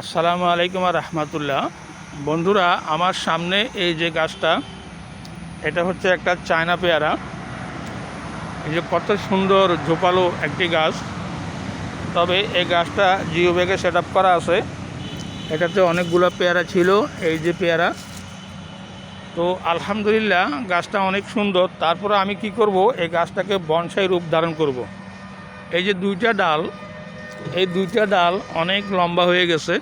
আসসালামু আলাইকুম রহমতুল্লাহ। বন্ধুরা, আমার সামনে এই যে গাছটা, এটা হচ্ছে একটা চায়না পেয়ারা। এই যে কত সুন্দর ঝোপালো একটি গাছ। তবে এই গাছটা জিও ব্যাগে সেট আপ করা আছে। এটাতে অনেকগুলো পেয়ারা ছিল, এই যে পেয়ারা। তো আলহামদুলিল্লাহ গাছটা অনেক সুন্দর। তারপরে আমি কি করব, এই গাছটাকে বনসাই রূপ ধারণ করব। এই যে দুইটা ডাল, এই দুইটা ডাল অনেক লম্বা হয়ে গেছে।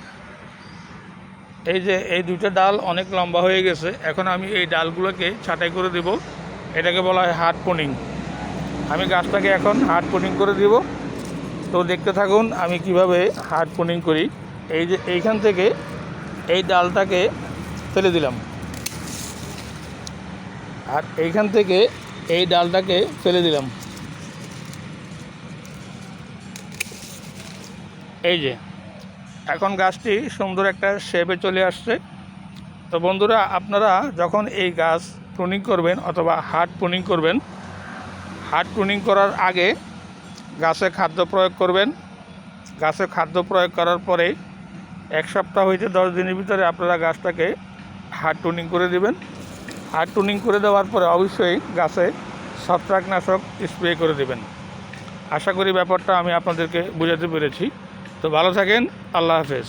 এই দুইটা ডাল অনেক লম্বা হয়ে গেছে। এখন আমি এই ডালগুলোকে ছাঁটাই করে দেব। এটাকে বলা হয় হার্ড পোনিং। আমি গাছটাকে এখন হার্ড পোনিং করে দেব। তো দেখতে থাকুন আমি কিভাবে হার্ড পোনিং করি। এই যে এইখান থেকে এই ডালটাকে ফেলে দিলাম, আর এইখান থেকে এই ডালটাকে ফেলে দিলাম। এই যে এখন গাছটি সুন্দর একটা শেপে চলে আসছে। তো বন্ধুরা, আপনারা যখন এই গাছ প্রুনিং করবেন অথবা হার্ড প্রুনিং করবেন, হার্ড প্রুনিং করার আগে গাছে খাদ্য প্রয়োগ করবেন। গাছে খাদ্য প্রয়োগ করার পরে 1 সপ্তাহ হইতে 10 দিনের ভিতরে আপনারা গাছটাকে হার্ড প্রুনিং করে দেবেন। হার্ড প্রুনিং করে দেওয়ার পরে অবশ্যই গাছে ছত্রাকনাশক স্প্রে করে দেবেন। আশা করি ব্যাপারটা আমি আপনাদেরকে বোঝাতে পেরেছি। তো ভালো থাকেন, আল্লাহ হাফেজ।